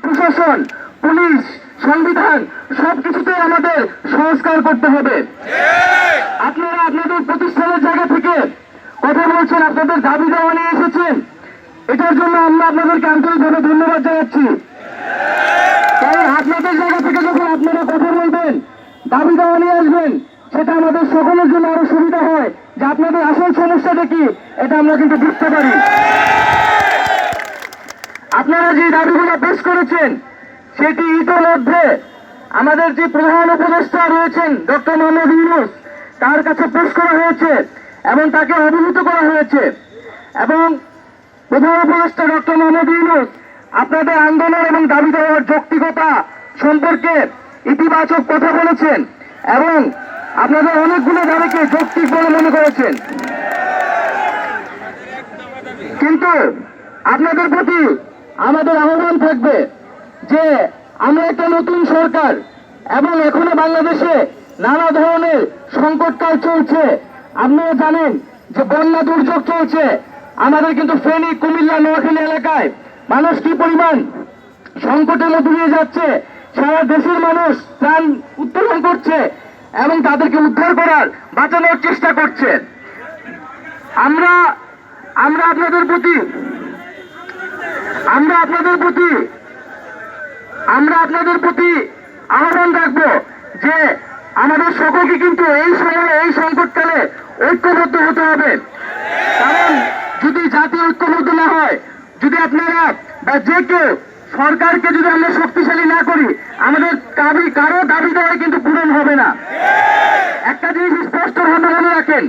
প্রশাসন, পুলিশ, সংবিধান সবকিছুতে আমাদের সংস্কার করতে হবে। আপনারা আপনাদের প্রতিষ্ঠানের জায়গা থেকে কথা বলছেন, আপনাদের দাবি দেওয়া নিয়ে এসেছেন, এটার জন্য আমরা আপনাদেরকে আন্তরিকভাবে ধন্যবাদ জানাচ্ছি। তাই আপনাদের জায়গা থেকে যখন আপনারা কথা বলবেন, দাবি দেওয়া নিয়ে আসবেন, সেটা আমাদের সকলের জন্য আরো সুবিধা হয় যে আপনাদের আসল সমস্যাটা কি এটা আমরা কিন্তু বুঝতে পারি। আপনারা যে দাবিগুলো পেশ করেছেন সেটি ইতিমধ্যে আমাদের যে প্রধান উপদেষ্টা রয়েছেন ডক্টর মোহাম্মদ ইউনূস, তার কাছে পেশ করা হয়েছে এবং তাকে অবহিত করা হয়েছে। এবং প্রধান উপদেষ্টা ডক্টর মোহাম্মদ ইউনূস আপনাদের আন্দোলন এবং দাবি দেওয়ার যৌক্তিকতা সম্পর্কে ইতিবাচক কথা বলেছেন এবং আপনাদের অনেকগুলো দাবিকে যৌক্তিক বলে মনে করেছেন। কিন্তু আপনাদের প্রতি আমাদের আহ্বান থাকবে যে আমরা একটা নতুন সরকার এবং এখনো বাংলাদেশে নানা ধরনের সংকটকাল চলছে। আপনারা জানেন যে বন্যা দুর্যোগ চলছে। আমাদের কিন্তু ফেনী, কুমিল্লা, নোয়াখালী এলাকায় মানুষ কি পরিমাণ সংকটের মধ্যে দিয়ে যাচ্ছে। সারা দেশের মানুষ প্রাণ উত্তোলন করছে এবং তাদেরকে উদ্ধার করার, বাঁচানোর চেষ্টা করছে। আমরা আপনাদের প্রতি আহ্বান রাখবো যে আমাদের সকলকে কিন্তু এই সময়ে, এই সংকটকালে ঐক্যবদ্ধ হতে হবে। কারণ যদি জাতি ঐক্যবদ্ধ না হয়, যদি আপনারা বা যে কেউ সরকারকে যদি আমরা শক্তিশালী না করি, আমাদের কারো দাবি দেওয়া কিন্তু পূরণ হবে না। একটা জিনিস স্পষ্টভাবে মনে রাখেন,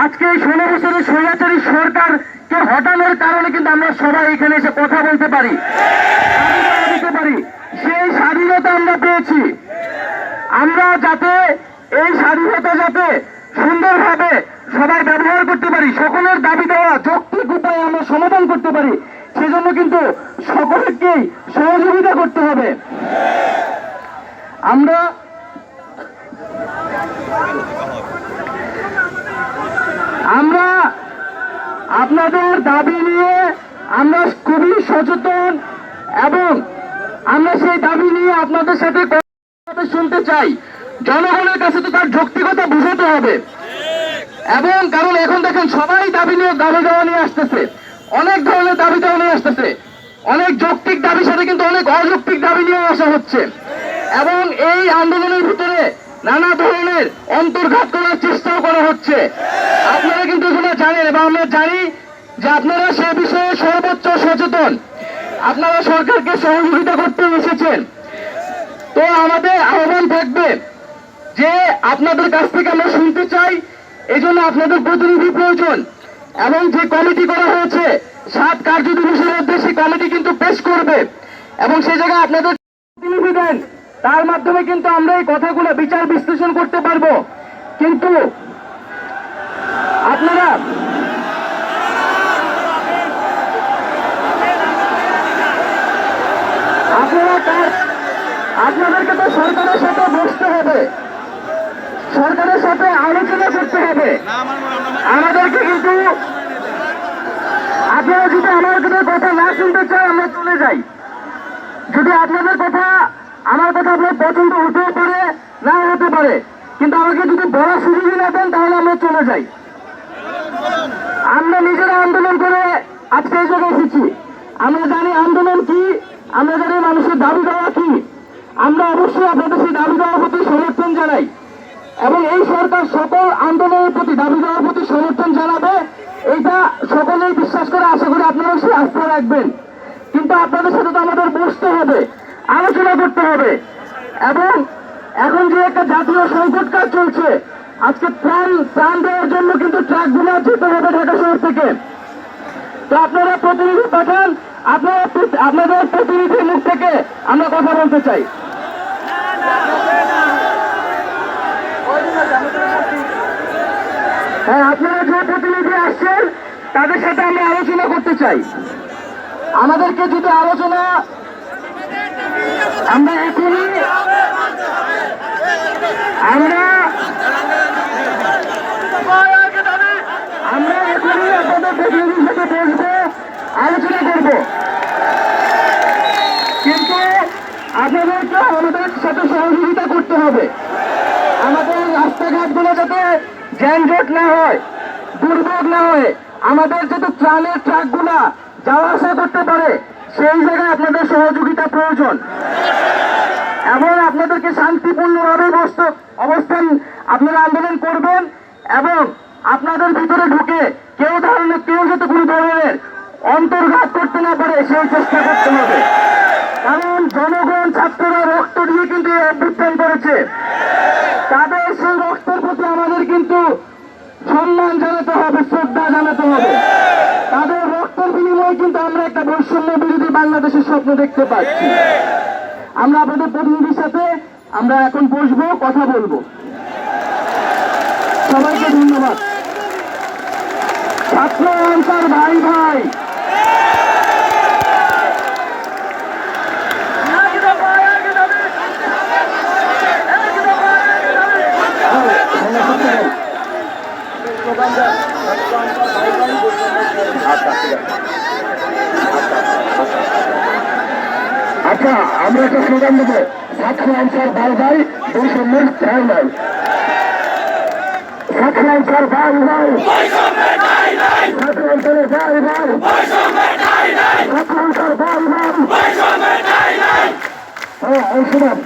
আজকে এই 16 বছরের স্বৈরাচারী সরকারকে হটানোর কারণে কিন্তু আমরা সবাই এখানে এসে কথা বলতে পারি, দিতে পারি। সেই স্বাধীনতা আমরা পেয়েছি। আমরা যাতে এই স্বাধীনতা যাতে সুন্দরভাবে সবাই ব্যবহার করতে পারি, সকলের দাবি দেওয়া যৌক্তিক উপায়ে আমরা সমাধান করতে পারি, সেজন্য কিন্তু সকলকেই সহযোগিতা করতে হবে। আমরা আপনাদের দাবি নিয়ে আমরা খুবই সচেতন এবং আমরা সেই দাবি নিয়ে আপনাদের সাথে শুনতে চাই। জনগণের কাছে তো তার যৌক্তিকতা বুঝাতে হবে। এবং কারণ এখন দেখেন সবাই দাবি দেওয়া নিয়ে আসতেছে, অনেক ধরনের দাবি দেওয়া নিয়ে আসতেছে। অনেক যৌক্তিক দাবির সাথে কিন্তু অনেক অযৌক্তিক দাবি নিয়ে আসা হচ্ছে এবং এই আন্দোলনের ভিতরে নানা ধরনের অন্তর্ঘাত করার চেষ্টাও করা হচ্ছে। আপনারা কিন্তু এগুলো জানেন এবং আমরা জানি যে আপনারা সে বিষয়ে সর্বোচ্চ সচেতন। আপনারা সরকারকে সহযোগিতা করতে এসেছেন। তো আমাদের আহ্বান থাকবে যে আপনাদের কাছ থেকে আমরা শুনতে চাই, এই জন্য আপনাদের প্রতিনিধি প্রয়োজন। এবং যে কমিটি করা হয়েছে 7 কার্যদিবসের মধ্যে সেই কমিটি কিন্তু পেশ করবে এবং সেই জায়গায় আপনাদের প্রতিনিধি দেন, তার মাধ্যমে কিন্তু আমরা এই কথাগুলো বিচার বিশ্লেষণ করতে পারবো। কিন্তু আপনাদেরকে তো সরকারের সাথে বসতে হবে, সরকারের সাথে আলোচনা করতে হবে। আমাদেরকে কিন্তু আপনারা যদি আমাদের কথা না শুনতে চান, আমরা চলে যাই। যদি আপনাদের কথা, আমার কথা আপনার পছন্দ হতেও পারে, না হতে পারে, কিন্তু আমাকে যদি বলার সুযোগই না দেন তাহলে আমরা চলে যাই। আমরা নিজেরা আন্দোলন করে আজকে এই জায়গায় এসেছি। আমরা জানি আন্দোলন কি, আমরা জানি মানুষের দাবি দেওয়া কি। আমরা অবশ্যই আপনাদের সেই দাবি দেওয়ার প্রতি সমর্থন জানাই এবং এই সরকার সকল আন্দোলনের প্রতি, দাবি দেওয়ার প্রতি সমর্থন জানাবে, এইটা সকলেই বিশ্বাস করে। আশা করি আপনারা সেই আস্থা রাখবেন। কিন্তু আপনাদের সাথে তো আমাদের বসতে হবে, আলোচনা করতে হবে। এবং এখন যে একটা জাতীয় সংকটকাল চলছে, আজকে প্রাণ দেওয়ার জন্য কিন্তু ট্রাকগুলো যেতে হবে ঢাকা শহর থেকে। তো আপনারা প্রতিনিধি পাঠান, আপনাদের প্রতিনিধির মুখ থেকে আমরা কথা বলতে চাই। হ্যাঁ, আপনারা যে প্রতিনিধি আসছেন তাদের সাথে আমরা আলোচনা করতে চাই। আমাদেরকে যদি আলোচনা আমরা এখনই আপনাদের প্রতিনিধির সাথে বসবো, আলোচনা করবো। কিন্তু আপনাদেরকে আমাদের সাথে সহযোগিতা করতে হবে। আমাদের রাস্তাঘাটগুলো যাতে যানজট না হয়, দুর্ভোগ না হয়, আমাদের যাতে ত্রাণের ট্রাকগুলা যাওয়া আসা করতে পারে, সেই জায়গায় আপনাদের সহযোগিতা প্রয়োজন। এবং আপনাদেরকে শান্তিপূর্ণভাবে অবস্থান আপনারা আন্দোলন করবেন এবং আপনাদের ভিতরে ঢুকে কেউ যাতে কোনো ধরনের অন্তর্ঘাত করতে না পারে সেই চেষ্টা করতে হবে। কারণ জনগণ, ছাত্ররা রক্ত দিয়ে কিন্তু এই অভ্যুত্থান করেছে। তাদের সেই রক্তের প্রতি আমাদের কিন্তু সম্মান জানাতে হবে, শ্রদ্ধা জানাতে হবে। তাদের রক্তের বিনিময়ে কিন্তু আমরা একটা বৈষম্য বিরোধী বাংলাদেশের স্বপ্ন দেখতে পাচ্ছি। আমরা আপনাদের প্রতিনিধির সাথে আমরা এখন বসবো, কথা বলবো। সবাইকে ধন্যবাদ। ছাত্র অঞ্চল ভাই ভাই, আচ্ছা আমরা একটা স্লোগান দেবো, ছাত্র অঞ্চল ভাই ভাই, বৈষম্যের ঠাঁই নাই। ছাত্র অঞ্চল ভাই ভাই, ছাত্র অঞ্চলে ভাই ভাই, ছাত্র অঞ্চল ভাই ভাই। হ্যাঁ, শুনুন।